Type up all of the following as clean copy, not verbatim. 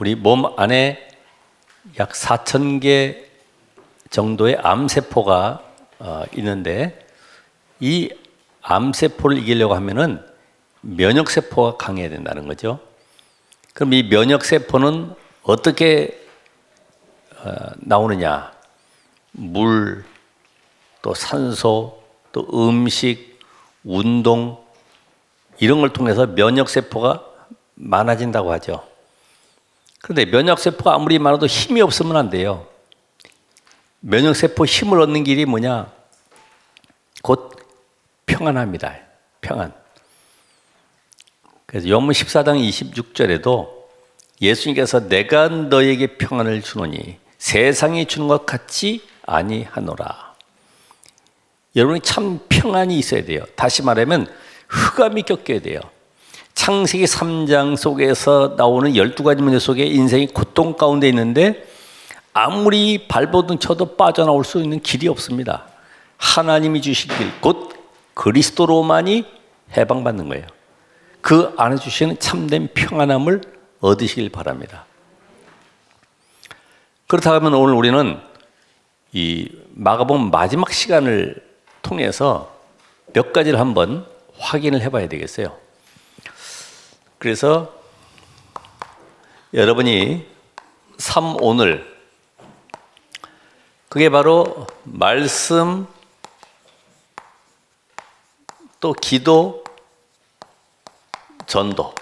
우리 몸 안에 약 4,000개 정도의 암세포가 있는데 이 암세포를 이기려고 하면은 면역세포가 강해야 된다는 거죠. 그럼 이 면역세포는 어떻게 나오느냐? 물, 또 산소, 또 음식, 운동 이런 걸 통해서 면역세포가 많아진다고 하죠. 그런데 면역세포가 아무리 많아도 힘이 없으면 안 돼요. 면역세포 힘을 얻는 길이 뭐냐? 곧 평안합니다. 평안. 그래서 요한복음 14장 26절에도 예수님께서 내가 너에게 평안을 주노니 세상이 주는 것 같지 아니하노라. 여러분이 참 평안이 있어야 돼요. 다시 말하면 흑암이 꺾여야 돼요. 창세기 3장 속에서 나오는 12가지 문제 속에 인생이 고통 가운데 있는데 아무리 발버둥 쳐도 빠져나올 수 있는 길이 없습니다. 하나님이 주실 길, 곧 그리스도로만이 해방받는 거예요. 그 안에 주시는 참된 평안함을 얻으시길 바랍니다. 그렇다면 오늘 우리는 이 마가복음 마지막 시간을 통해서 몇 가지를 한번 확인을 해봐야 되겠어요. 그래서 여러분이 오늘 그게 바로 말씀 또 기도 전도.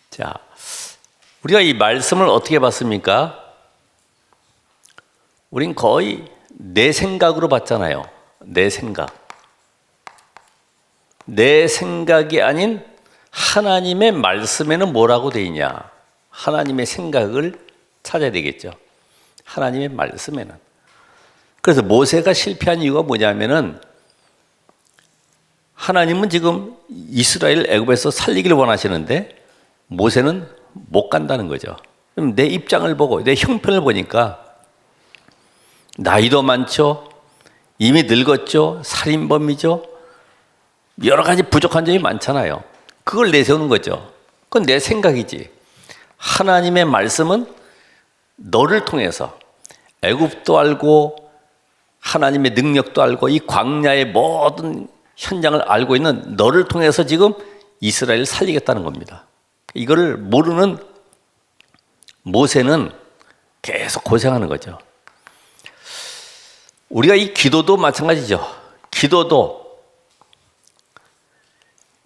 자, 우리가 이 말씀을 어떻게 봤습니까? 우린 거의 내 생각으로 봤잖아요. 내 생각. 내 생각이 아닌 하나님의 말씀에는 뭐라고 되어 있냐? 하나님의 생각을 찾아야 되겠죠. 하나님의 말씀에는. 그래서 모세가 실패한 이유가 뭐냐면은 하나님은 지금 이스라엘 애굽에서 살리기를 원하시는데 모세는 못 간다는 거죠. 그럼 내 입장을 보고 내 형편을 보니까 나이도 많죠. 이미 늙었죠. 살인범이죠. 여러 가지 부족한 점이 많잖아요. 그걸 내세우는 거죠. 그건 내 생각이지. 하나님의 말씀은 너를 통해서 애굽도 알고 하나님의 능력도 알고 이 광야의 모든 현장을 알고 있는 너를 통해서 지금 이스라엘을 살리겠다는 겁니다. 이거를 모르는 모세는 계속 고생하는 거죠. 우리가 이 기도도 마찬가지죠. 기도도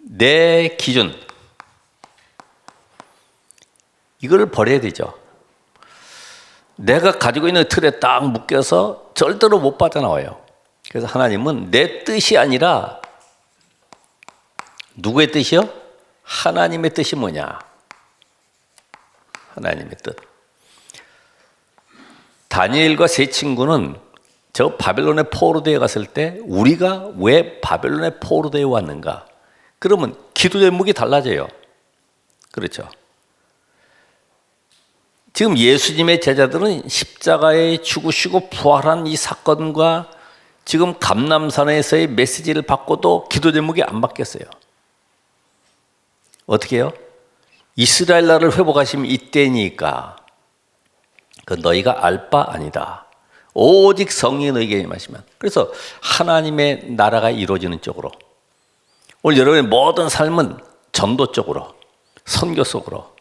내 기준 이걸 버려야 되죠. 내가 가지고 있는 틀에 딱 묶여서 절대로 못 빠져나와요. 그래서 하나님은 내 뜻이 아니라 누구의 뜻이요? 하나님의 뜻이 뭐냐? 하나님의 뜻. 다니엘과 세 친구는 저 바벨론의 포로되어 갔을 때 우리가 왜 바벨론의 포로되어 왔는가? 그러면 기도 제목이 달라져요. 그렇죠? 지금 예수님의 제자들은 십자가에 죽으시고 부활한 이 사건과 지금 감람산에서의 메시지를 받고도 기도 제목이 안 바뀌었어요. 어떻게 해요? 이스라엘 나라를 회복하시면 이때니까 그 너희가 알 바 아니다. 오직 성령이 너희에게 임하시면. 그래서 하나님의 나라가 이루어지는 쪽으로 오늘 여러분의 모든 삶은 전도 쪽으로 선교 속으로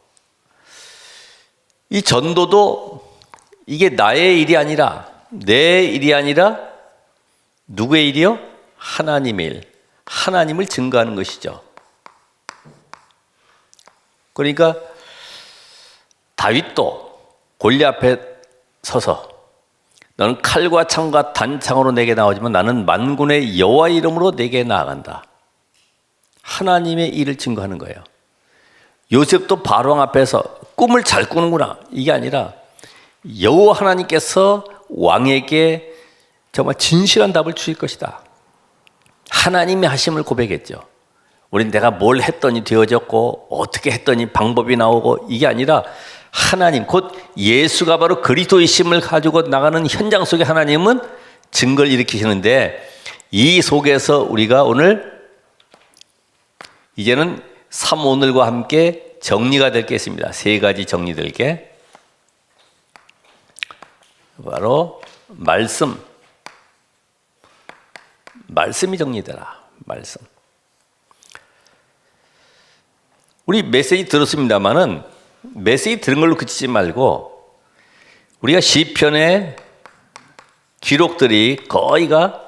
이 전도도 이게 나의 일이 아니라 내 일이 아니라 누구의 일이요? 하나님의 일. 하나님을 증거하는 것이죠. 그러니까 다윗도 골리앗 앞에 서서 너는 칼과 창과 단창으로 내게 나오지만 나는 만군의 여호와 이름으로 내게 나아간다. 하나님의 일을 증거하는 거예요. 요셉도 바로왕 앞에서 꿈을 잘 꾸는구나 이게 아니라 여호와 하나님께서 왕에게 정말 진실한 답을 주실 것이다. 하나님의 하심을 고백했죠. 우린 내가 뭘 했더니 되어졌고 어떻게 했더니 방법이 나오고 이게 아니라 하나님 곧 예수가 바로 그리스도이심을 가지고 나가는 현장 속에 하나님은 증거를 일으키시는데 이 속에서 우리가 오늘 이제는 오늘과 함께 정리가 될 게 있습니다. 세 가지 정리될 게 바로 말씀이 정리되라. 말씀. 우리 메시지 들었습니다마는 메시지 들은 걸로 그치지 말고 우리가 시편의 기록들이 거의가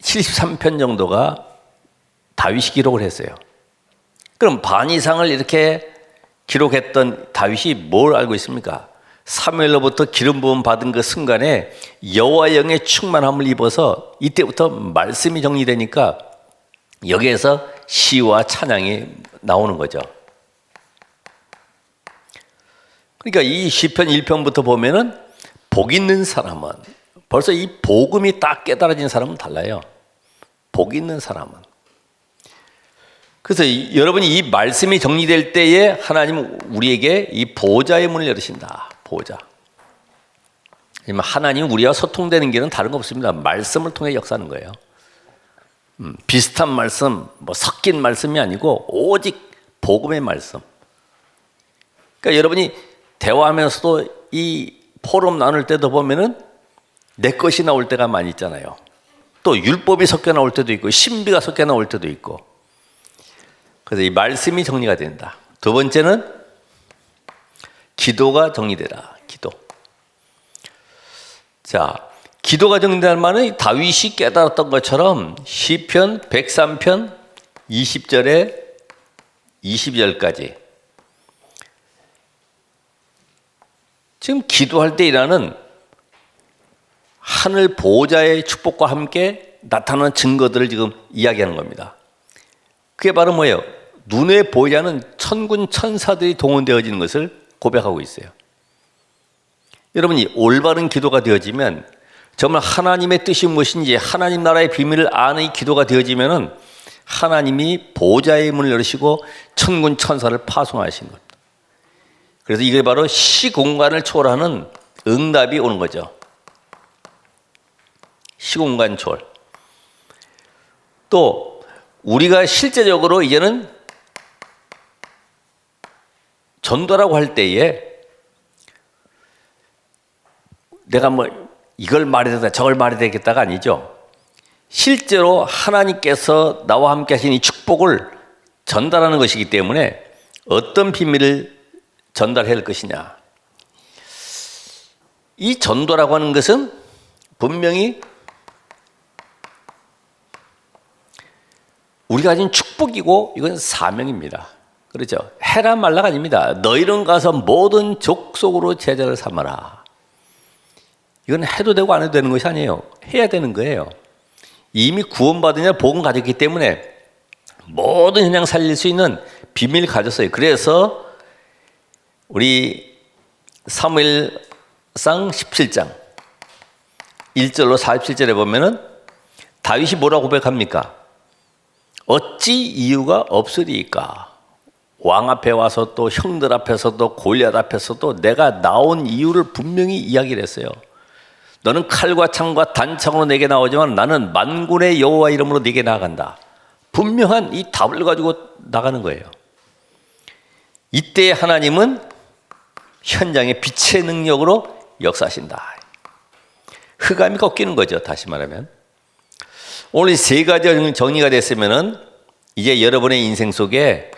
73편 정도가 다윗이 기록을 했어요. 그럼 반 이상을 이렇게 기록했던 다윗이 뭘 알고 있습니까? 사무엘로부터 기름 부음 받은 그 순간에 여호와의 영의 충만함을 입어서 이때부터 말씀이 정리되니까 여기에서 시와 찬양이 나오는 거죠. 그러니까 이 시편 1편부터 보면은 복 있는 사람은 벌써 이 복음이 딱 깨달아진 사람은 달라요. 복 있는 사람은. 그래서 여러분이 이 말씀이 정리될 때에 하나님은 우리에게 이 보좌의 문을 열으신다. 보좌. 하나님은 우리와 소통되는 길은 다른 거 없습니다. 말씀을 통해 역사하는 거예요. 비슷한 말씀, 뭐 섞인 말씀이 아니고 오직 복음의 말씀. 그러니까 여러분이 대화하면서도 이 포럼 나눌 때도 보면은 내 것이 나올 때가 많이 있잖아요. 또 율법이 섞여 나올 때도 있고 신비가 섞여 나올 때도 있고. 그래서 이 말씀이 정리가 된다. 두 번째는 기도가 정리되라. 기도. 자, 기도가 정리되는 말은 다윗이 깨달았던 것처럼 시편 103편 20절에 22절까지 지금 기도할 때 일하는 하늘 보호자의 축복과 함께 나타나는 증거들을 지금 이야기하는 겁니다. 그게 바로 뭐예요? 눈에 보이지 않는 천군 천사들이 동원되어지는 것을 고백하고 있어요. 여러분이 올바른 기도가 되어지면 정말 하나님의 뜻이 무엇인지 하나님 나라의 비밀을 아는 이 기도가 되어지면은 하나님이 보호자의 문을 열으시고 천군 천사를 파송하시는 겁니다. 그래서 이게 바로 시공간을 초월하는 응답이 오는 거죠. 시공간 초월. 또 우리가 실제적으로 이제는 전도라고 할 때에 내가 뭐 이걸 말해야 되겠다 저걸 말해야 되겠다가 아니죠. 실제로 하나님께서 나와 함께 하신 이 축복을 전달하는 것이기 때문에 어떤 비밀을 전달해야 할 것이냐. 이 전도라고 하는 것은 분명히 우리가 가진 축복이고 이건 사명입니다. 그렇죠? 해라 말라가 아닙니다. 너희는 가서 모든 족속으로 제자를 삼아라. 이건 해도 되고 안 해도 되는 것이 아니에요. 해야 되는 거예요. 이미 구원받으냐 복음 가졌기 때문에 모든 현장 살릴 수 있는 비밀을 가졌어요. 그래서 우리 사무엘상 17장 1절로 47절에 보면은 다윗이 뭐라고 고백합니까? 어찌 이유가 없으리까? 왕 앞에 와서 또 형들 앞에서도 골리앗 앞에서도 내가 나온 이유를 분명히 이야기를 했어요. 너는 칼과 창과 단창으로 내게 나오지만 나는 만군의 여호와 이름으로 내게 나아간다. 분명한 이 답을 가지고 나가는 거예요. 이때 하나님은 현장의 빛의 능력으로 역사하신다. 흑암이 꺾이는 거죠. 다시 말하면 오늘 세 가지가 정리가 됐으면은 이제 여러분의 인생 속에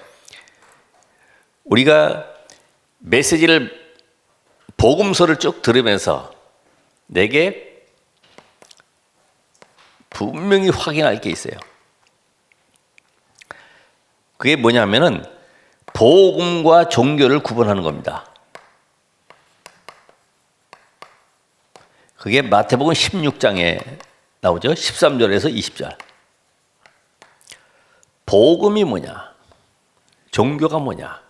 우리가 메시지를 복음서를 쭉 들으면서 내게 분명히 확인할 게 있어요. 그게 뭐냐면은 복음과 종교를 구분하는 겁니다. 그게 마태복음 16장에 나오죠. 13절에서 20절. 복음이 뭐냐? 종교가 뭐냐?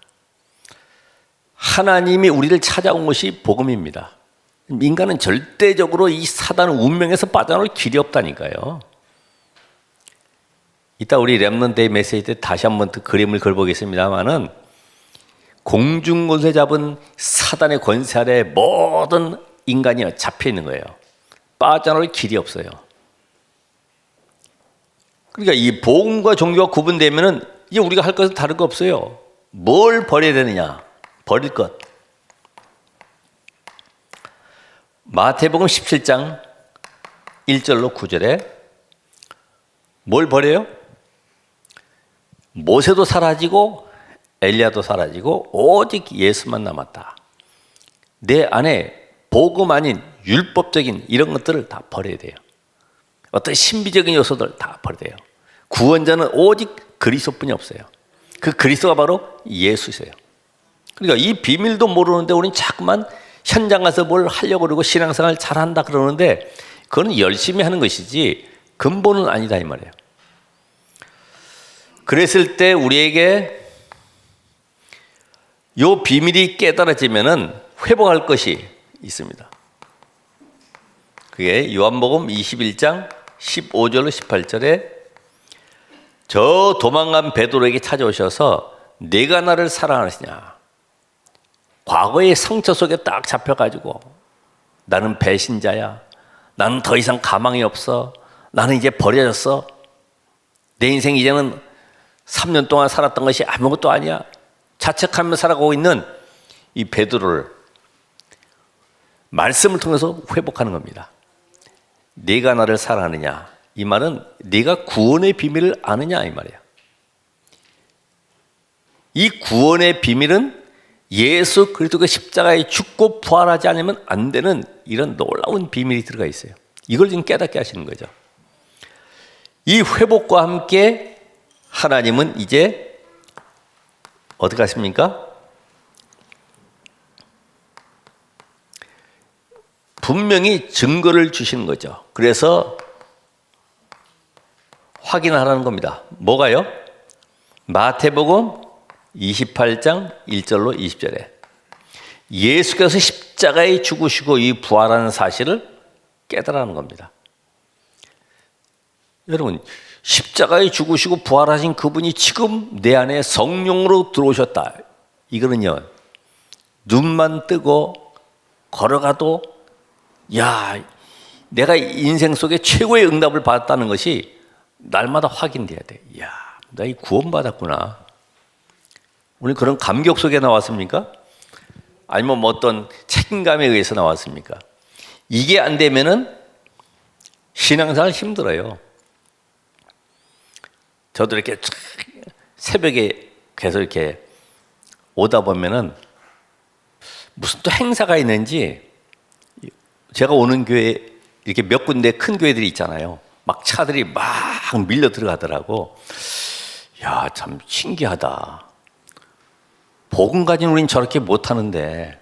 하나님이 우리를 찾아온 것이 복음입니다. 인간은 절대적으로 이 사단 운명에서 빠져나올 길이 없다니까요. 이따 우리 렘넌트데이 메시지 때 다시 한번 그림을 그려보겠습니다만은 공중곳에 잡은 사단의 권세 아래 모든 인간이 잡혀 있는 거예요. 빠져나올 길이 없어요. 그러니까 이 복음과 종교가 구분되면은 이제 우리가 할 것은 다른 거 없어요. 뭘 버려야 되느냐? 버릴 것. 마태복음 17장 1절로 9절에 뭘 버려요? 모세도 사라지고 엘리야도 사라지고 오직 예수만 남았다. 내 안에 복음 아닌 율법적인 이런 것들을 다 버려야 돼요. 어떤 신비적인 요소들 다 버려야 돼요. 구원자는 오직 그리스도뿐이 없어요. 그 그리스도가 바로 예수세요. 그러니까 이 비밀도 모르는데 우리는 자꾸만 현장 가서 뭘 하려고 그러고 신앙생활 잘한다 그러는데 그건 열심히 하는 것이지 근본은 아니다 이 말이에요. 그랬을 때 우리에게 이 비밀이 깨달아지면은 회복할 것이 있습니다. 그게 요한복음 21장 15절로 18절에 저 도망간 베드로에게 찾아오셔서 내가 나를 사랑하느냐. 과거의 상처 속에 딱 잡혀가지고 나는 배신자야. 나는 더 이상 가망이 없어. 나는 이제 버려졌어. 내 인생 이제는 3년 동안 살았던 것이 아무것도 아니야. 자책하며 살아가고 있는 이 베드로를 말씀을 통해서 회복하는 겁니다. 네가 나를 사랑하느냐. 이 말은 네가 구원의 비밀을 아느냐 이 말이야. 이 구원의 비밀은 예수 그리스도가 십자가에 죽고 부활하지 않으면 안 되는 이런 놀라운 비밀이 들어가 있어요. 이걸 지금 깨닫게 하시는 거죠. 이 회복과 함께 하나님은 이제 어떻게 하십니까? 분명히 증거를 주시는 거죠. 그래서 확인하라는 겁니다. 뭐가요? 마태복음 28장 1절로 20절에 예수께서 십자가에 죽으시고 이 부활하는 사실을 깨달아는 겁니다. 여러분, 십자가에 죽으시고 부활하신 그분이 지금 내 안에 성령으로 들어오셨다. 이거는요, 눈만 뜨고 걸어가도 야, 내가 인생 속에 최고의 응답을 받았다는 것이 날마다 확인돼야 돼. 야, 나 이 구원받았구나. 우리 그런 감격 속에 나왔습니까? 아니면 뭐 어떤 책임감에 의해서 나왔습니까? 이게 안 되면은 신앙생활 힘들어요. 저도 이렇게 새벽에 계속 이렇게 오다 보면은 무슨 또 행사가 있는지 제가 오는 교회 이렇게 몇 군데 큰 교회들이 있잖아요. 막 차들이 막 밀려 들어가더라고. 야, 참 신기하다. 복음 가진 우린 저렇게 못하는데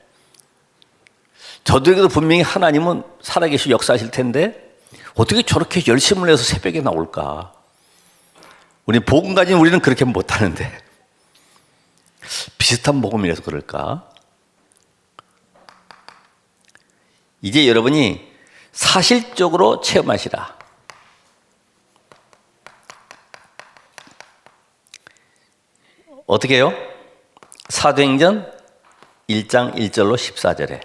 저들에게도 분명히 하나님은 살아계시고 역사하실 텐데 어떻게 저렇게 열심을 내서 새벽에 나올까? 우리 복음 가진 우리는 그렇게 못하는데 비슷한 복음이라서 그럴까? 이제 여러분이 사실적으로 체험하시라. 어떻게 해요? 사도행전 1장 1절로 14절에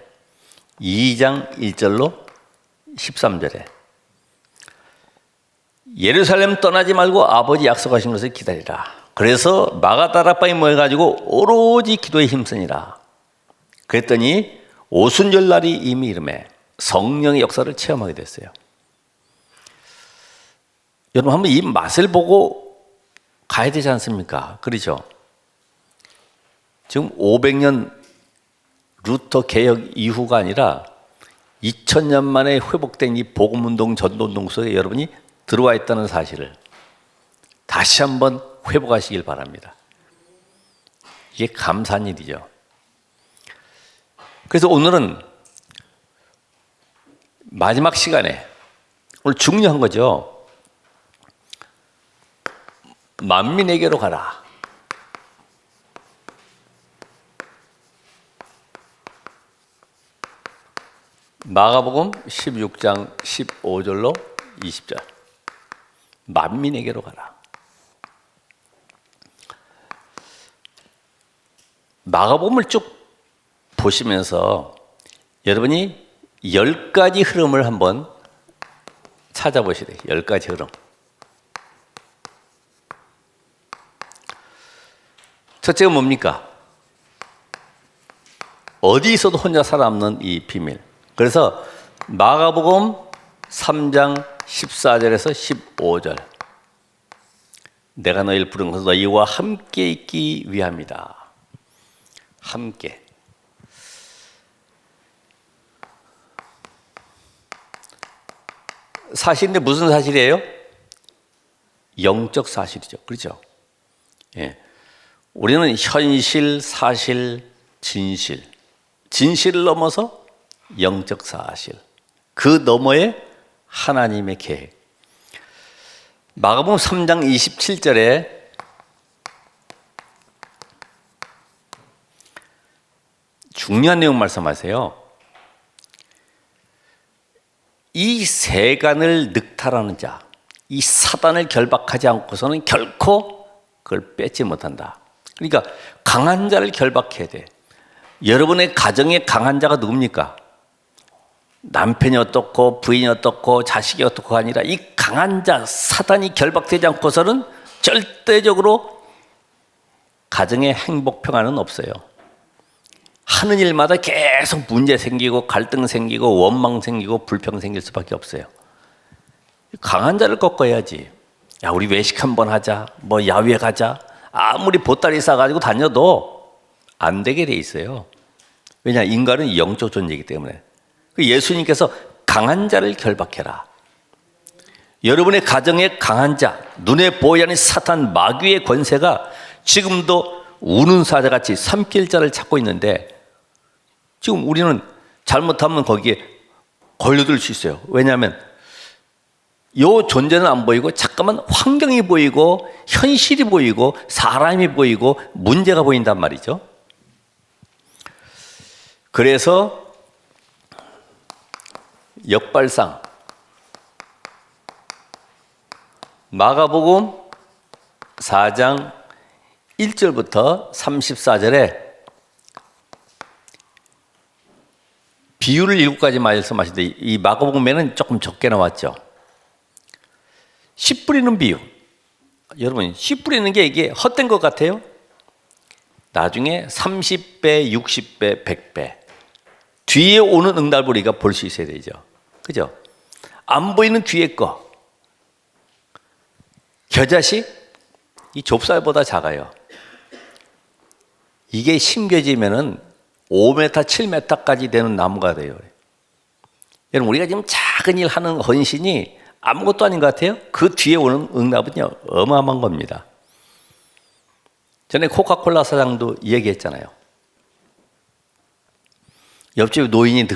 2장 1절로 13절에 예루살렘 떠나지 말고 아버지 약속하신 것을 기다리라. 그래서 마가다락방에 모여가지고 오로지 기도에 힘쓰니라. 그랬더니 오순절 날이 이미 이름에 성령의 역사를 체험하게 됐어요. 여러분 한번 이 맛을 보고 가야 되지 않습니까? 그렇죠? 지금 500년 루터 개혁 이후가 아니라 2000년 만에 회복된 이 복음운동 전도운동 속에 여러분이 들어와 있다는 사실을 다시 한번 회복하시길 바랍니다. 이게 감사한 일이죠. 그래서 오늘은 마지막 시간에 오늘 중요한 거죠. 만민에게로 가라. 마가복음 16장 15절로 20절. 만민에게로 가라. 마가복음을 쭉 보시면서 여러분이 10가지 흐름을 한번 찾아보시래요. 10가지 흐름. 첫째가 뭡니까? 어디 있어도 혼자 살아남는 이 비밀. 그래서 마가복음 3장 14절에서 15절. 내가 너희를 부른 것은 너희와 함께 있기 위함이다. 함께. 사실인데 무슨 사실이에요? 영적 사실이죠. 그렇죠? 예. 우리는 현실, 사실, 진실. 진실을 넘어서 영적 사실. 그 너머에 하나님의 계획. 마가복음 3장 27절에 중요한 내용 말씀하세요. 이 세간을 늑탈하는 자, 이 사단을 결박하지 않고서는 결코 그걸 뺏지 못한다. 그러니까 강한 자를 결박해야 돼. 여러분의 가정에 강한 자가 누굽니까? 남편이 어떻고 부인이 어떻고 자식이 어떻고가 아니라 이 강한 자 사단이 결박되지 않고서는 절대적으로 가정의 행복 평안은 없어요. 하는 일마다 계속 문제 생기고 갈등 생기고 원망 생기고 불평 생길 수밖에 없어요. 강한 자를 꺾어야지. 야, 우리 외식 한번 하자, 뭐 야외 가자. 아무리 보따리 싸가지고 다녀도 안 되게 돼 있어요. 왜냐, 인간은 영적 존재이기 때문에. 예수님께서 강한 자를 결박해라. 여러분의 가정에 강한 자, 눈에 보이지 않는 사탄 마귀의 권세가 지금도 우는 사자같이 삼킬 자를 찾고 있는데, 지금 우리는 잘못하면 거기에 걸려들 수 있어요. 왜냐하면 요 존재는 안 보이고 잠깐만 환경이 보이고 현실이 보이고 사람이 보이고 문제가 보인단 말이죠. 그래서 역발상 마가복음 4장 1절부터 34절에 비유를 7가지 말씀하시는데 이 마가복음에는 조금 적게 나왔죠. 씨 뿌리는 비유. 여러분, 씨 뿌리는 게 이게 헛된 것 같아요? 나중에 30배, 60배, 100배 뒤에 오는 응답을 우리가 볼 수 있어야 되죠. 그죠? 안 보이는 뒤에 거. 겨자씨 이 좁쌀보다 작아요. 이게 심겨지면은 5m, 7m까지 되는 나무가 돼요. 여러분, 우리가 지금 작은 일 하는 헌신이 아무것도 아닌 것 같아요? 그 뒤에 오는 응답은요, 어마어마한 겁니다. 전에 코카콜라 사장도 얘기했잖아요. 옆집에 노인이 늘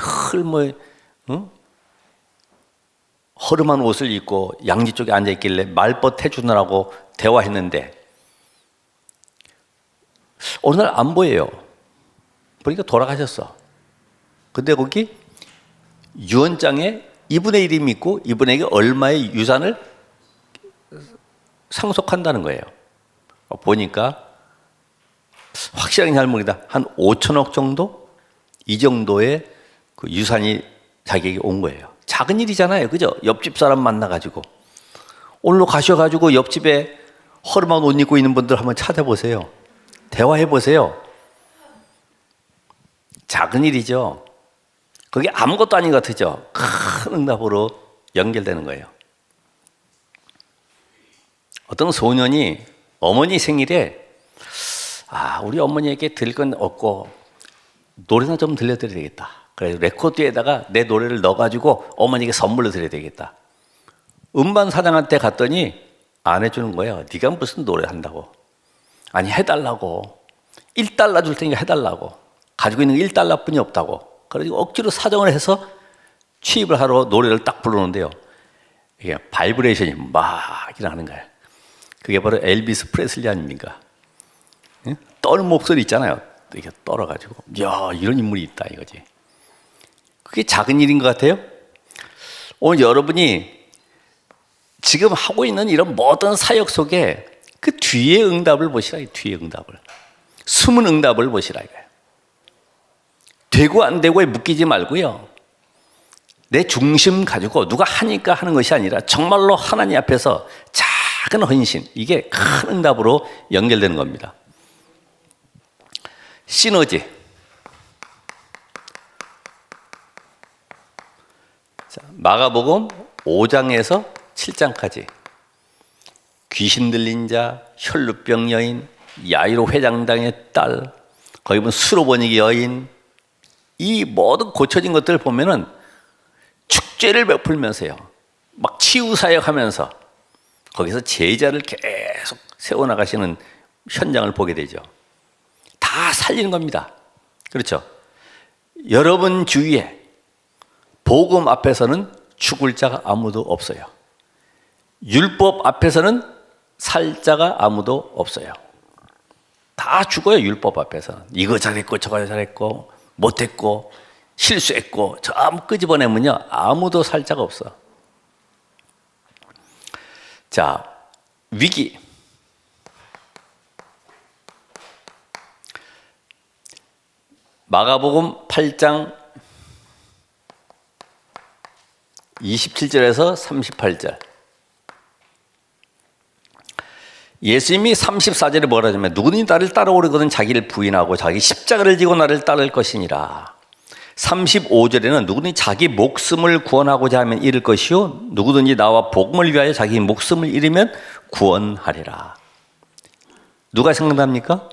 허름한 옷을 입고 양지 쪽에 앉아있길래 말벗 해주느라고 대화했는데 어느 날 안 보여요. 보니까 돌아가셨어. 근데 거기 유언장에 이분의 이름이 있고 이분에게 얼마의 유산을 상속한다는 거예요. 보니까 확실하게 잘 모르겠다. 한 5천억 정도? 이 정도의 그 유산이 자기에게 온 거예요. 작은 일이잖아요. 그죠? 옆집 사람 만나가지고. 오늘로 가셔가지고 옆집에 허름한 옷 입고 있는 분들 한번 찾아보세요. 대화해보세요. 작은 일이죠. 그게 아무것도 아닌 것 같죠. 큰 응답으로 연결되는 거예요. 어떤 소년이 어머니 생일에 우리 어머니에게 드릴 건 없고 노래나 좀 들려드려야 되겠다. 그래서 레코드에다가 내 노래를 넣어가지고 어머니에게 선물로 드려야 되겠다. 음반 사장한테 갔더니 안 해주는 거예요. 네가 무슨 노래 한다고. 아니, 해달라고. 1달러 줄 테니까 해달라고. 가지고 있는 게 1달러뿐이 없다고. 그래서 억지로 사정을 해서 취입을 하러 노래를 딱 부르는데요. 이게 바이브레이션이 막 일어나는 거예요. 그게 바로 엘비스 프레슬리 아닙니까? 응? 떠는 목소리 있잖아요. 이렇게 떨어가지고, 야, 이런 인물이 있다 이거지. 그게 작은 일인 것 같아요? 오늘 여러분이 지금 하고 있는 이런 모든 사역 속에 그 뒤에 응답을 보시라. 뒤에 응답을. 숨은 응답을 보시라 이거예요. 되고 안 되고에 묶이지 말고요. 내 중심 가지고 누가 하니까 하는 것이 아니라 정말로 하나님 앞에서 작은 헌신, 이게 큰 응답으로 연결되는 겁니다. 시너지. 자, 마가복음 5장에서 7장까지 귀신 들린 자, 혈루병 여인, 야이로 회장당의 딸, 거기 보면 수로보니 여인, 이 모든 고쳐진 것들을 보면은 축제를 베풀면서요, 막 치유사역하면서 거기서 제자를 계속 세워나가시는 현장을 보게 되죠. 다 살리는 겁니다. 그렇죠? 여러분 주위에 복음 앞에서는 죽을 자가 아무도 없어요. 율법 앞에서는 살 자가 아무도 없어요. 다 죽어요. 율법 앞에서는. 이거 잘했고 저거 잘했고 못했고 실수했고 전부 끄집어내면요, 아무도 살 자가 없어. 자, 위기. 마가복음 8장 27절에서 38절. 예수님이 34절에 뭐라 하냐면, 누구든지 나를 따라오려거든 자기를 부인하고 자기 십자가를 지고 나를 따를 것이니라. 35절에는 누구든지 자기 목숨을 구원하고자 하면 잃을 것이요, 누구든지 나와 복음을 위하여 자기 목숨을 잃으면 구원하리라. 누가 생각납니까?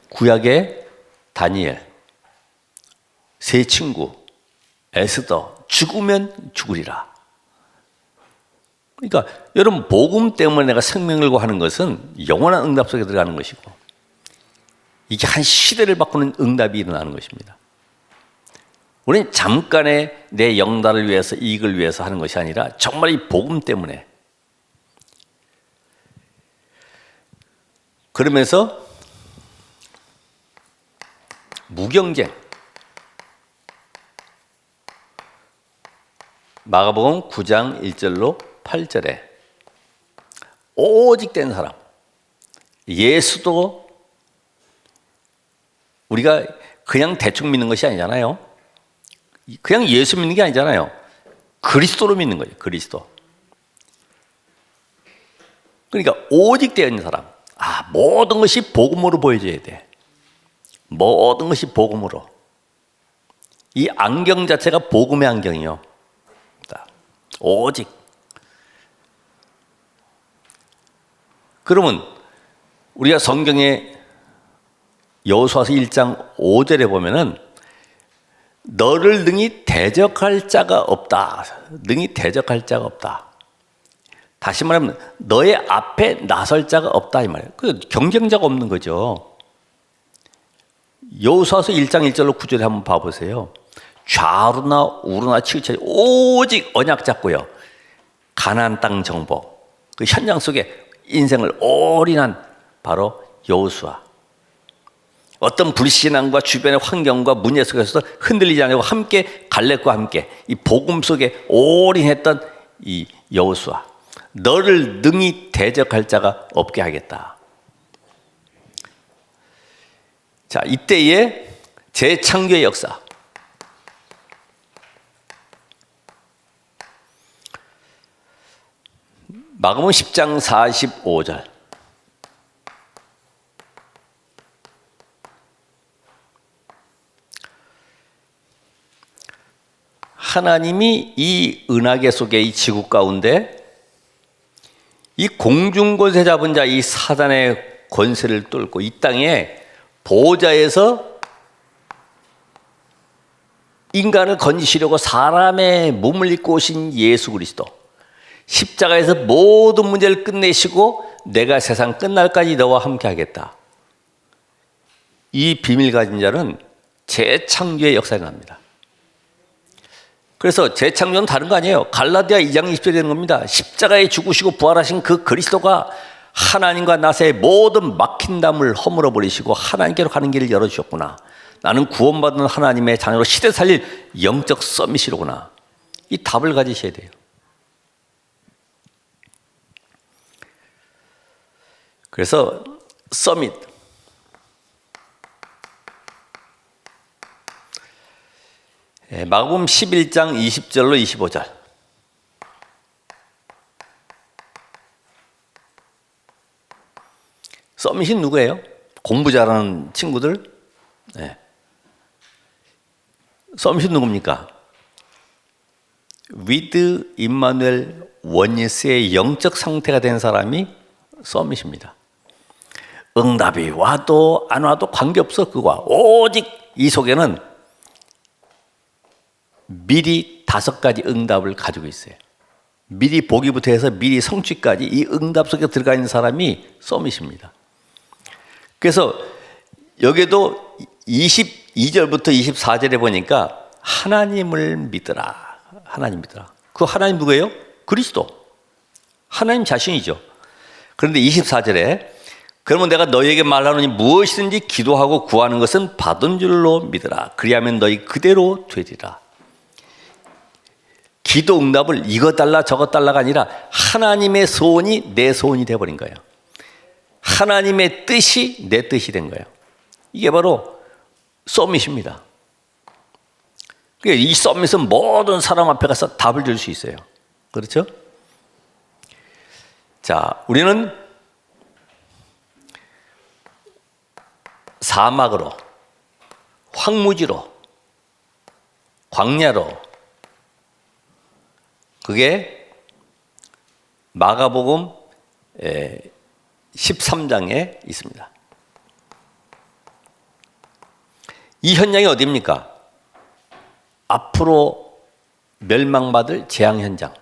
구약의 다니엘, 세 친구, 에스더, 죽으면 죽으리라. 그러니까 여러분, 복음 때문에 내가 생명을 구하는 것은 영원한 응답 속에 들어가는 것이고, 이게 한 시대를 바꾸는 응답이 일어나는 것입니다. 우리는 잠깐의 내 영달을 위해서, 이익을 위해서 하는 것이 아니라 정말 이 복음 때문에. 그러면서 무경쟁. 마가복음 9장 1절로 8절에 오직 된 사람, 예수도 우리가 그냥 대충 믿는 것이 아니잖아요. 그냥 예수 믿는 게 아니잖아요. 그리스도로 믿는 거예요. 그리스도. 그러니까 오직 되어 있는 사람. 모든 것이 복음으로 보여져야 돼. 모든 것이 복음으로. 이 안경 자체가 복음의 안경이요. 오직. 그러면 우리가 성경에 여호수아서 1장 5절에 보면은 너를 능히 대적할 자가 없다. 능히 대적할 자가 없다. 다시 말하면 너의 앞에 나설 자가 없다 이 말이에요. 그 경쟁자가 없는 거죠. 여호수아서 1장 1절로 9절에 한번 봐보세요. 좌우나 우로나 치우쳐 오직 언약 잡고요, 가나안 땅 정복, 그 현장 속에 인생을 올인한 바로 여호수아. 어떤 불신앙과 주변의 환경과 문제 속에서도 흔들리지 않고 함께 갈렙과 함께 이 복음 속에 올인했던 이 여호수아. 너를 능히 대적할 자가 없게 하겠다. 자, 이때의 재창조의 역사. 마가복음 10장 45절. 하나님이 이 은하계 속에 이 지구 가운데 이 공중권세 잡은 자 이 사단의 권세를 뚫고 이 땅에 보호자에서 인간을 건지시려고 사람의 몸을 입고 오신 예수 그리스도, 십자가에서 모든 문제를 끝내시고 내가 세상 끝날까지 너와 함께 하겠다. 이 비밀 가진 자는 재창조의 역사에 납니다. 그래서 재창조는 다른 거 아니에요. 갈라디아 2장 20절에 되는 겁니다. 십자가에 죽으시고 부활하신 그 그리스도가 하나님과 나사의 모든 막힌 담을 허물어 버리시고 하나님께로 가는 길을 열어주셨구나. 나는 구원받은 하나님의 자녀로 시대 살릴 영적 서밋이로구나. 이 답을 가지셔야 돼요. 그래서 서밋. 마가복음 11장 20절로 25절. 서밋이 누구예요? 공부 잘하는 친구들, 네. 서밋은 누굽니까? 위드 임마누엘 원예스의 영적 상태가 된 사람이 서밋입니다. 응답이 와도 안 와도 관계없어 그거와. 오직 이 속에는 미리 5가지 응답을 가지고 있어요. 미리 보기부터 해서 미리 성취까지 이 응답 속에 들어가 있는 사람이 서밋입니다. 그래서 여기도 22절부터 24절에 보니까 하나님을 믿으라. 하나님 믿으라. 그 하나님 누구예요? 그리스도. 하나님 자신이죠. 그런데 24절에 그러면 내가 너희에게 말하노니 무엇이든지 기도하고 구하는 것은 받은 줄로 믿으라. 그리하면 너희 그대로 되리라. 기도 응답을 이것 달라 저것 달라가 아니라 하나님의 소원이 내 소원이 되어버린 거예요. 하나님의 뜻이 내 뜻이 된 거예요. 이게 바로 서밋입니다. 이 서밋은 모든 사람 앞에 가서 답을 줄 수 있어요. 그렇죠? 자, 우리는 사막으로, 황무지로, 광야로, 그게 마가복음 13장에 있습니다. 이 현장이 어디입니까? 앞으로 멸망받을 재앙 현장.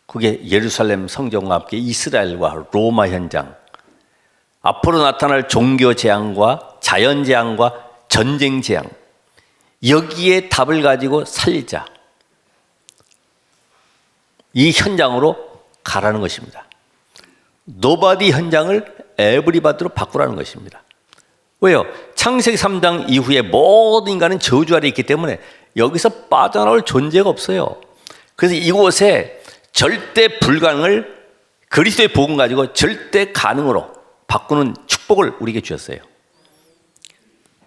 그게 예루살렘 성전과 함께 이스라엘과 로마 현장. 앞으로 나타날 종교 재앙과 자연 재앙과 전쟁 재앙. 여기에 답을 가지고 살리자. 이 현장으로 가라는 것입니다. 노바디 현장을 에브리바디로 바꾸라는 것입니다. 왜요? 창세기 3장 이후에 모든 인간은 저주 아래 있기 때문에 여기서 빠져나올 존재가 없어요. 그래서 이곳에 절대 불가능을 그리스도의 복음 가지고 절대 가능으로 바꾸는 축복을 우리에게 주셨어요.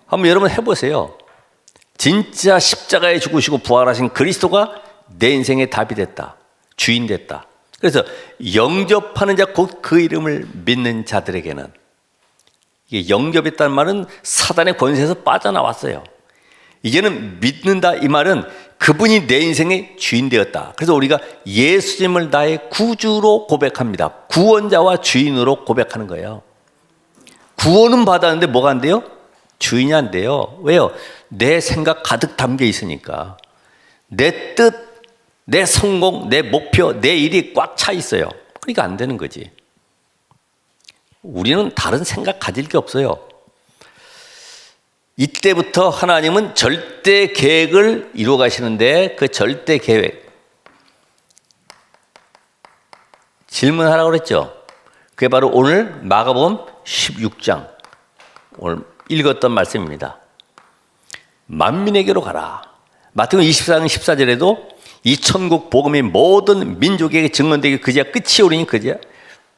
한번 여러분 해보세요. 진짜 십자가에 죽으시고 부활하신 그리스도가 내 인생의 답이 됐다. 주인 됐다. 그래서 영접하는 자 곧 그 이름을 믿는 자들에게는, 이게 영접했다는 말은 사단의 권세에서 빠져나왔어요. 이제는 믿는다 이 말은 그분이 내 인생의 주인 되었다. 그래서 우리가 예수님을 나의 구주로 고백합니다. 구원자와 주인으로 고백하는 거예요. 구원은 받았는데 뭐가 안 돼요? 주인이 안 돼요. 왜요? 내 생각 가득 담겨 있으니까. 내 뜻, 내 성공, 내 목표, 내 일이 꽉 차 있어요. 그러니까 안 되는 거지. 우리는 다른 생각 가질 게 없어요. 이때부터 하나님은 절대 계획을 이루어 가시는데 그 절대 계획 질문하라고 그랬죠. 그게 바로 오늘 마가복음 16장 오늘 읽었던 말씀입니다. 만민에게로 가라. 마태복음 24장 14절에도 이 천국 복음이 모든 민족에게 증언되기 그제야 끝이 오리니 그제야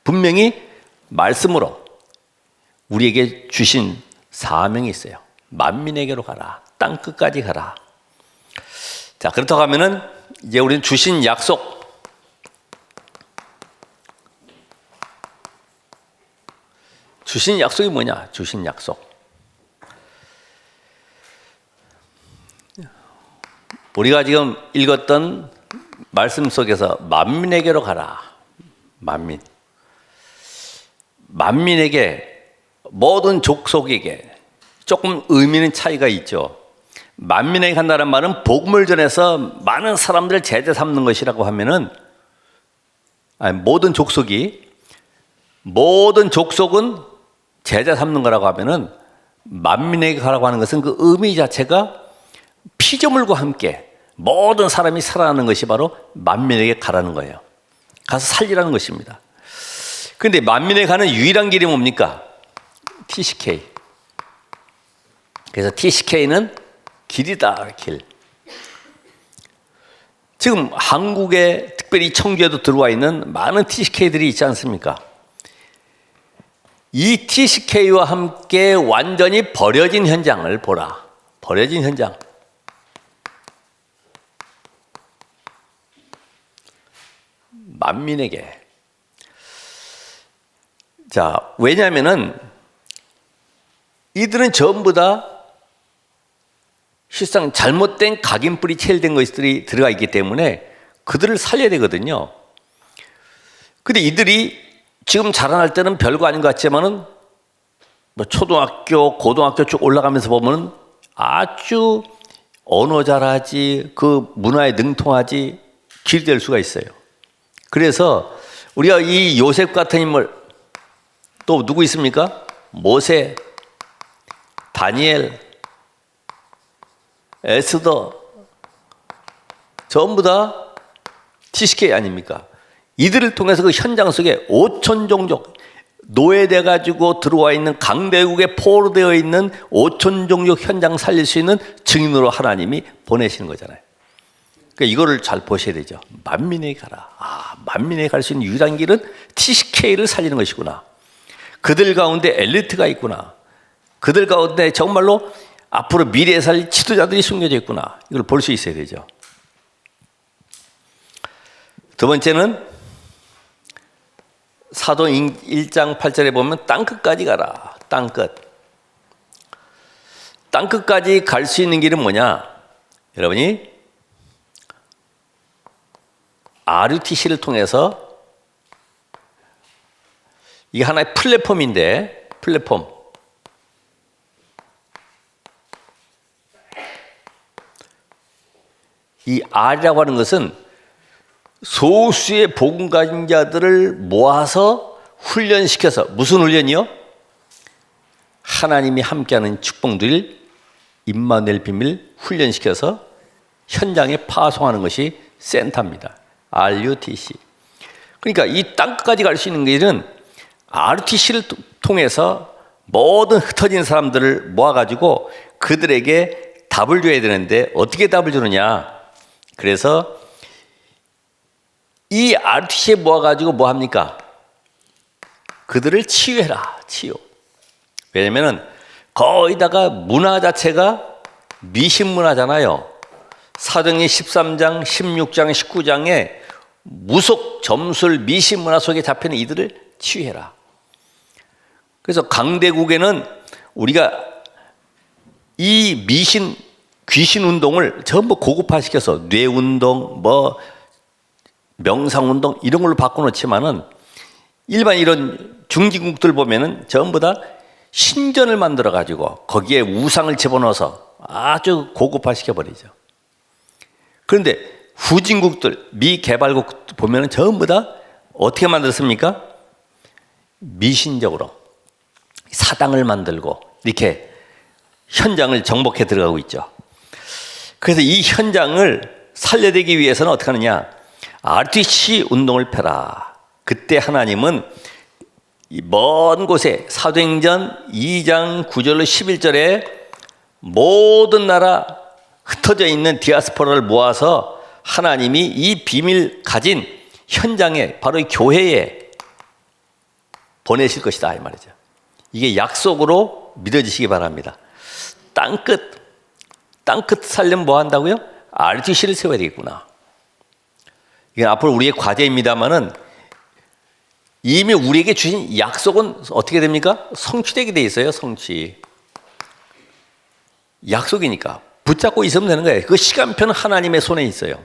분명히 말씀으로 우리에게 주신 사명이 있어요. 만민에게로 가라. 땅 끝까지 가라. 자, 그렇다고 하면은 이제 우리는 주신 약속, 주신 약속이 뭐냐? 주신 약속. 우리가 지금 읽었던 말씀 속에서 만민에게로 가라. 만민. 만민에게, 모든 족속에게 조금 의미는 차이가 있죠. 만민에게 간다는 말은 복음을 전해서 많은 사람들을 제자 삼는 것이라고 하면은, 모든 족속은 제자 삼는 거라고 하면은 만민에게 가라고 하는 것은 그 의미 자체가 피조물과 함께 모든 사람이 살아나는 것이 바로 만민에게 가라는 거예요. 가서 살리라는 것입니다. 그런데 만민에게 가는 유일한 길이 뭡니까? TCK. 그래서 TCK는 길이다, 길. 지금 한국에 특별히 청주에도 들어와 있는 많은 TCK들이 있지 않습니까? 이 TCK와 함께 완전히 버려진 현장을 보라. 버려진 현장. 만민에게. 자, 왜냐하면은 이들은 전부 다 실상 잘못된 각인뿌리 체일된 것들이 들어가 있기 때문에 그들을 살려야 되거든요. 근데 이들이 지금 자라날 때는 별거 아닌 것 같지만은 뭐 초등학교, 고등학교 쭉 올라가면서 보면은 아주 언어 잘하지, 그 문화에 능통하지, 길이 될 수가 있어요. 그래서 우리가 이 요셉 같은 인물, 또 누구 있습니까? 모세, 다니엘, 에스더, 전부 다 TCK 아닙니까? 이들을 통해서 그 현장 속에 5천 종족, 노예돼 가지고 들어와 있는 강대국에 포로되어 있는 5천 종족 현장 살릴 수 있는 증인으로 하나님이 보내시는 거잖아요. 그러니까 이거를 잘 보셔야 되죠. 만민에게 가라. 만민에게 갈 수 있는 유일한 길은 TCK를 살리는 것이구나. 그들 가운데 엘리트가 있구나. 그들 가운데 정말로 앞으로 미래에 살 지도자들이 숨겨져 있구나. 이걸 볼 수 있어야 되죠. 두 번째는 사도행 1장 8절에 보면 땅끝까지 가라. 땅끝. 땅끝까지 갈 수 있는 길은 뭐냐? 여러분이 RUTC를 통해서, 이게 하나의 플랫폼인데, 플랫폼. 이 R이라고 하는 것은 소수의 복음 가진 자들을 모아서 훈련시켜서, 무슨 훈련이요? 하나님이 함께하는 축복들, 임마누엘 비밀 훈련시켜서 현장에 파송하는 것이 센터입니다. RUTC. 그러니까 이 땅끝까지 갈 수 있는 길은 RUTC를 통해서 모든 흩어진 사람들을 모아가지고 그들에게 답을 줘야 되는데 어떻게 답을 주느냐? 그래서 이 RUTC에 모아가지고 뭐 합니까? 그들을 치유해라, 치유. 왜냐면은 거기다가 문화 자체가 미신 문화잖아요. 사도행전 13장, 16장, 19장에 무속, 점술, 미신 문화 속에 잡히는 이들을 치유해라. 그래서 강대국에는 우리가 이 미신, 귀신 운동을 전부 고급화시켜서 뇌운동, 뭐 명상운동 이런 걸로 바꿔놓지만은 일반 이런 중진국들 보면은 전부 다 신전을 만들어 가지고 거기에 우상을 집어넣어서 아주 고급화시켜 버리죠. 그런데 후진국들, 미개발국 보면은 전부 다 어떻게 만들었습니까? 미신적으로 사당을 만들고 이렇게 현장을 정복해 들어가고 있죠. 그래서 이 현장을 살려내기 위해서는 어떻게 하느냐? RUTC 운동을 펴라. 그때 하나님은 이 먼 곳에 사도행전 2장 9절로 11절에 모든 나라 흩어져 있는 디아스포라를 모아서 하나님이 이 비밀 가진 현장에, 바로 이 교회에 보내실 것이다 이 말이죠. 이게 약속으로 믿어지시기 바랍니다. 땅끝 살려면 뭐 한다고요? RUTC를 세워야 되겠구나. 이게 앞으로 우리의 과제입니다만은 이미 우리에게 주신 약속은 어떻게 됩니까? 성취되게 돼 있어요. 성취. 약속이니까 붙잡고 있으면 되는 거예요. 그 시간표는 하나님의 손에 있어요.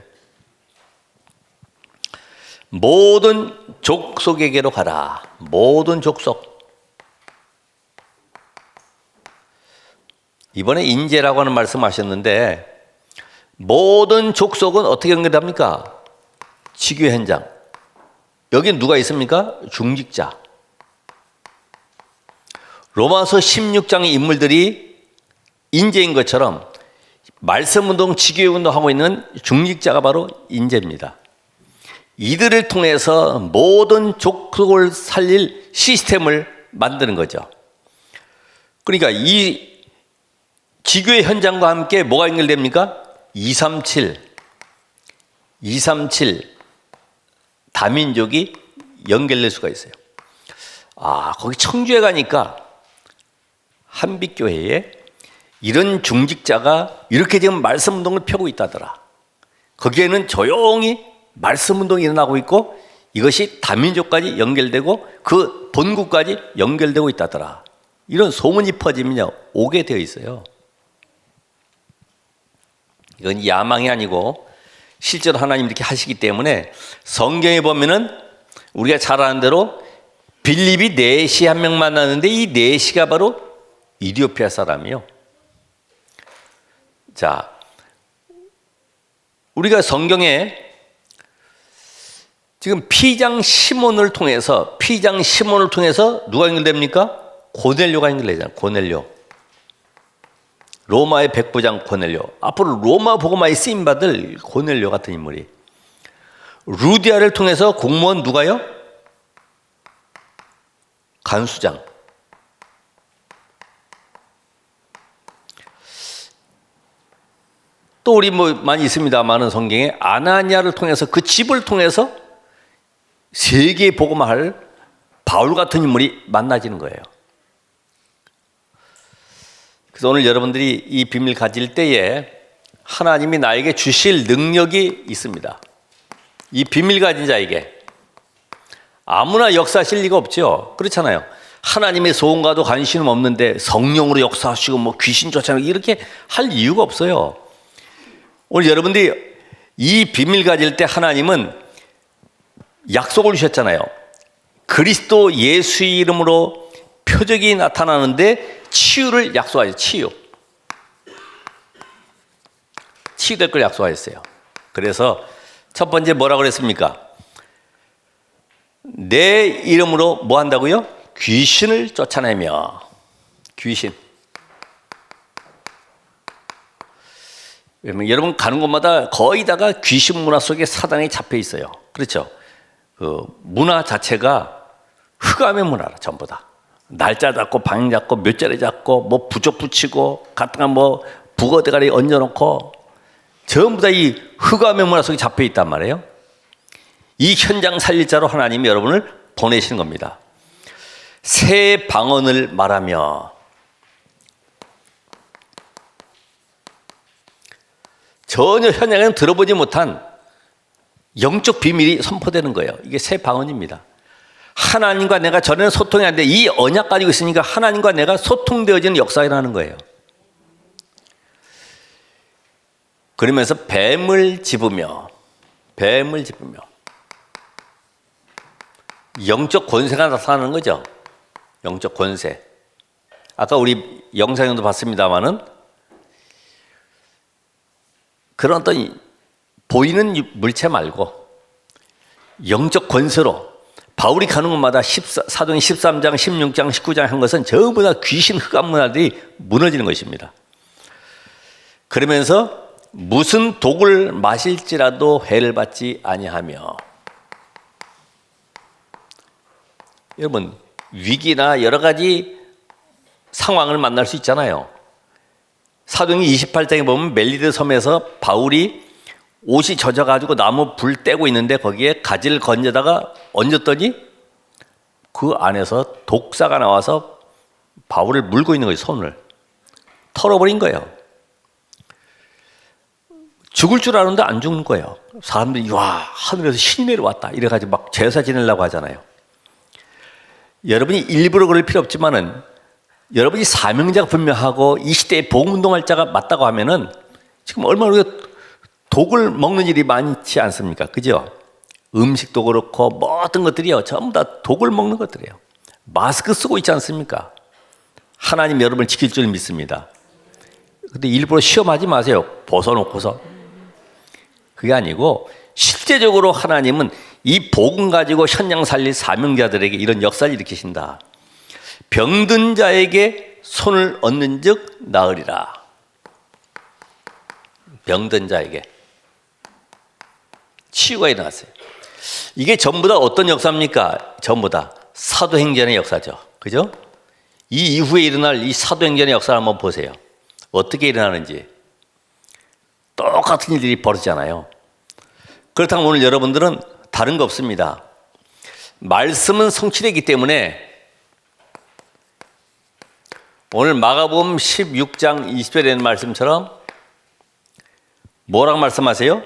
모든 족속에게로 가라. 모든 족속. 이번에 인재라고 하는 말씀하셨는데 모든 족속은 어떻게 연결합니까? 지교 현장. 여기 누가 있습니까? 중직자. 로마서 16장의 인물들이 인재인 것처럼 말씀운동, 지교운동 하고 있는 중직자가 바로 인재입니다. 이들을 통해서 모든 족속을 살릴 시스템을 만드는 거죠. 그러니까 이 지교의 현장과 함께 뭐가 연결됩니까? 237 다민족이 연결될 수가 있어요. 거기 청주에 가니까 한빛교회에 이런 중직자가 이렇게 지금 말씀운동을 펴고 있다더라. 거기에는 조용히 말씀운동이 일어나고 있고 이것이 다민족까지 연결되고 그 본국까지 연결되고 있다더라. 이런 소문이 퍼지면요, 오게 되어 있어요. 이건 야망이 아니고 실제로 하나님 이렇게 하시기 때문에 성경에 보면은 우리가 잘 아는 대로 빌립이 네시 한 명 만났는데 이 네시가 바로 이디오피아 사람이요. 자, 우리가 성경에 지금 피장 시몬을 통해서 누가 연결됩니까? 고넬료가 연결되잖아요. 고넬료. 로마의 백부장 고넬료. 앞으로 로마 복음화에 쓰임받을 고넬료 같은 인물이. 루디아를 통해서 공무원 누가요? 간수장. 또 우리 뭐 많이 있습니다만은 성경에 아나니아를 통해서 그 집을 통해서 세계에 복음화할 바울 같은 인물이 만나지는 거예요. 그래서 오늘 여러분들이 이 비밀 가질 때에 하나님이 나에게 주실 능력이 있습니다. 이 비밀 가진 자에게 아무나 역사하실 리가 없죠. 그렇잖아요. 하나님의 소원과도 관심은 없는데 성령으로 역사하시고 뭐 귀신 쫓아내고 이렇게 할 이유가 없어요. 오늘 여러분들이 이 비밀 가질 때 하나님은 약속을 주셨잖아요. 그리스도 예수의 이름으로 표적이 나타나는데 치유를 약속하셨어요. 치유될 걸 약속하셨어요. 그래서 첫 번째 뭐라고 그랬습니까? 내 이름으로 뭐 한다고요? 귀신을 쫓아내며. 귀신. 여러분 가는 곳마다 거의 다가 귀신 문화 속에 사단이 잡혀 있어요. 그렇죠? 그 문화 자체가 흑암의 문화라, 전부 다. 날짜 잡고 방 잡고 몇 자리 잡고 뭐 부적 붙이고 갖다가 뭐 북어 대가리 얹어놓고 전부 다 이 흑암의 문화 속에 잡혀 있단 말이에요. 이 현장 살릴 자로 하나님이 여러분을 보내시는 겁니다. 새 방언을 말하며. 전혀 현장에는 들어보지 못한 영적 비밀이 선포되는 거예요. 이게 새 방언입니다. 하나님과 내가 전에는 소통이 안 돼. 이 언약 가지고 있으니까 하나님과 내가 소통되어지는 역사가 일어나는 거예요. 그러면서 뱀을 집으며 영적 권세가 나타나는 거죠. 영적 권세. 아까 우리 영상에도 봤습니다마는 그런 어떤 보이는 물체 말고 영적 권세로 바울이 가는 곳마다 사도행 13장, 16장, 19장 한 것은 전부 다 귀신 흑암 문화들이 무너지는 것입니다. 그러면서 무슨 독을 마실지라도 해를 받지 아니하며. 여러분 위기나 여러 가지 상황을 만날 수 있잖아요. 사도행 28장에 보면 멜리드 섬에서 바울이 옷이 젖어가지고 나무 불 떼고 있는데 거기에 가지를 건져다가 얹었더니 그 안에서 독사가 나와서 바울을 물고 있는 거예요. 손을 털어버린 거예요. 죽을 줄 아는데 안 죽는 거예요. 사람들이 와 하늘에서 신이 내려왔다 이래가지고 막 제사 지내려고 하잖아요. 여러분이 일부러 그럴 필요 없지만은 여러분이 사명자가 분명하고 이 시대에 복음운동할 자가 맞다고 하면은 지금 얼마나 우리가 독을 먹는 일이 많지 않습니까? 그죠? 음식도 그렇고 모든 것들이요 전부 다 독을 먹는 것들이에요. 마스크 쓰고 있지 않습니까? 하나님 여러분을 지킬 줄 믿습니다. 근데 일부러 시험하지 마세요. 벗어놓고서. 그게 아니고 실제적으로 하나님은 이 복음 가지고 현장 살릴 사명자들에게 이런 역사를 일으키신다. 병든 자에게 손을 얹는 즉 나으리라. 병든 자에게 치유가 일어났어요. 이게 전부 다 어떤 역사입니까? 전부 다 사도행전의 역사죠. 그죠? 이 이후에 일어날 이 사도행전의 역사를 한번 보세요. 어떻게 일어나는지. 똑같은 일들이 벌어지잖아요. 그렇다면 오늘 여러분들은 다른 거 없습니다. 말씀은 성취되기 때문에 오늘 마가복음 16장 20절에 있는 말씀처럼 뭐라고 말씀하세요?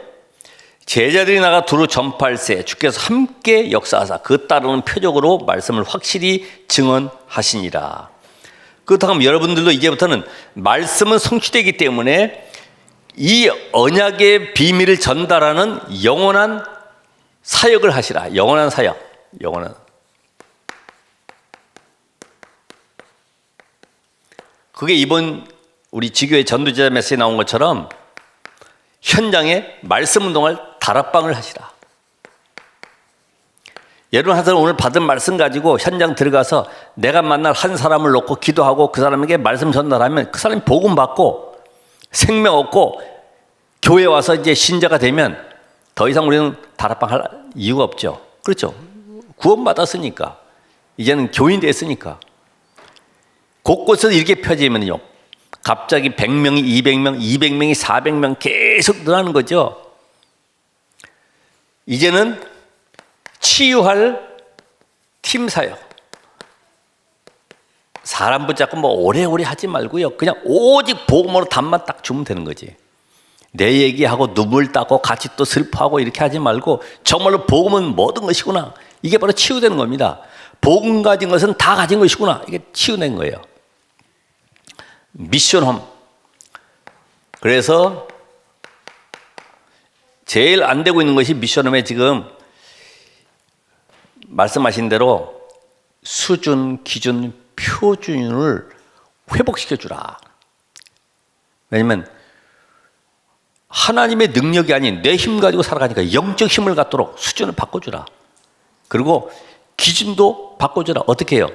제자들이 나가 두루 전파할세 주께서 함께 역사하사 그 따르는 표적으로 말씀을 확실히 증언하시니라. 그렇다면 여러분들도 이제부터는 말씀은 성취되기 때문에 이 언약의 비밀을 전달하는 영원한 사역을 하시라. 영원한 사역. 영원한. 그게 이번 우리 지교회 전도자 메시지에 나온 것처럼 현장에 말씀 운동할 다락방을 하시라. 여러분 하여튼 오늘 받은 말씀 가지고 현장 들어가서 내가 만날 한 사람을 놓고 기도하고 그 사람에게 말씀 전달하면 그 사람이 복음 받고 생명 얻고 교회 와서 이제 신자가 되면 더 이상 우리는 다락방 할 이유가 없죠. 그렇죠. 구원 받았으니까. 이제는 교인 됐으니까. 곳곳에서 이렇게 펴지면요. 갑자기 100명이 200명, 200명이 400명 계속 늘어나는 거죠. 이제는 치유할 팀 사역. 사람 붙잡고 뭐 오래오래 하지 말고요. 그냥 오직 복음으로 답만 딱 주면 되는 거지. 내 얘기하고 눈물 닦고 같이 또 슬퍼하고 이렇게 하지 말고 정말로 복음은 모든 것이구나. 이게 바로 치유되는 겁니다. 복음 가진 것은 다 가진 것이구나. 이게 치유된 거예요. 미션홈. 그래서 제일 안 되고 있는 것이 미션홈에 지금 말씀하신 대로 수준, 기준, 표준을 회복시켜 주라. 왜냐면 하나님의 능력이 아닌 내 힘 가지고 살아가니까 영적 힘을 갖도록 수준을 바꿔주라. 그리고 기준도 바꿔주라. 어떻게 해요?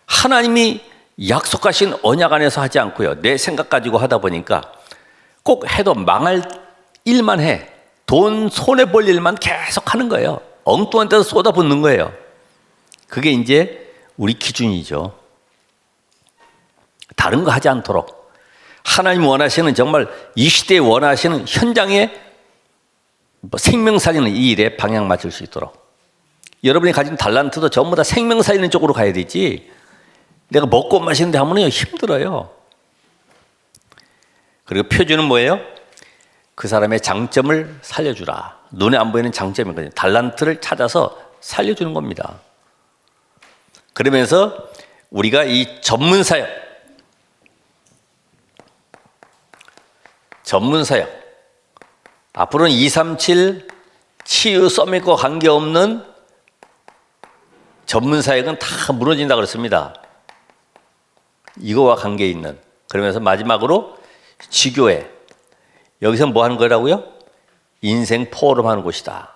하나님이 약속하신 언약 안에서 하지 않고요. 내 생각 가지고 하다 보니까 꼭 해도 망할 일만 해. 돈 손해볼 일만 계속 하는 거예요. 엉뚱한 데서 쏟아붓는 거예요. 그게 이제 우리 기준이죠. 다른 거 하지 않도록 하나님 원하시는 정말 이 시대에 원하시는 현장에 생명 살리는 이 일에 방향 맞출 수 있도록 여러분이 가진 달란트도 전부 다 생명 살리는 쪽으로 가야 되지 내가 먹고 마시는데 하면요 힘들어요. 그리고 표준은 뭐예요? 그 사람의 장점을 살려주라. 눈에 안 보이는 장점이거든요. 달란트를 찾아서 살려주는 겁니다. 그러면서 우리가 이 전문 사역 앞으로는 237 치유 서밋과 관계없는 전문 사역은 다 무너진다 그랬습니다. 이거와 관계 있는. 그러면서 마지막으로 지교회. 여기서 뭐 하는 거라고요? 인생 포럼 하는 곳이다.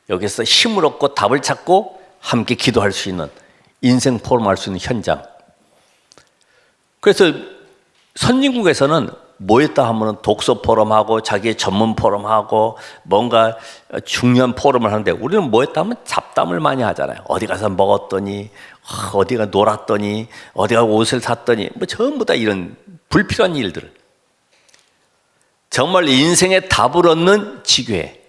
여기서 힘을 얻고 답을 찾고 함께 기도할 수 있는 인생 포럼 할 수 있는 현장. 그래서 선진국에서는 뭐 했다 하면 독서 포럼하고 자기의 전문 포럼하고 뭔가 중요한 포럼을 하는데 우리는 뭐 했다 하면 잡담을 많이 하잖아요. 어디 가서 먹었더니 어디가 놀았더니 어디가 옷을 샀더니 뭐 전부 다 이런 불필요한 일들. 정말 인생의 답을 얻는 지교회.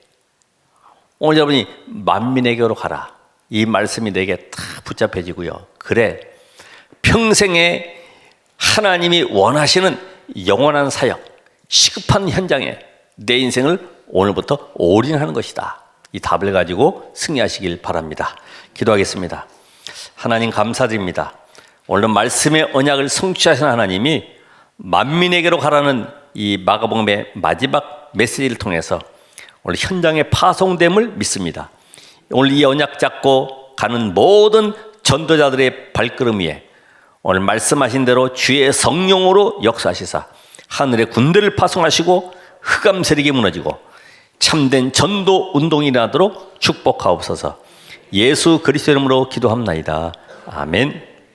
오늘 여러분이 만민에게로 가라. 이 말씀이 내게 다 붙잡혀지고요. 그래 평생에 하나님이 원하시는 영원한 사역, 시급한 현장에 내 인생을 오늘부터 올인하는 것이다. 이 답을 가지고 승리하시길 바랍니다. 기도하겠습니다. 하나님 감사드립니다. 오늘 말씀의 언약을 성취하신 하나님이 만민에게로 가라는 이 마가복음의 마지막 메시지를 통해서 오늘 현장에 파송됨을 믿습니다. 오늘 이 언약 잡고 가는 모든 전도자들의 발걸음 위에 오늘 말씀하신 대로 주의 성령으로 역사하시사 하늘의 군대를 파송하시고 흑암 세력이 무너지고 참된 전도 운동이 일어나도록 축복하옵소서. 예수 그리스도 이름으로 기도합나이다. 아멘.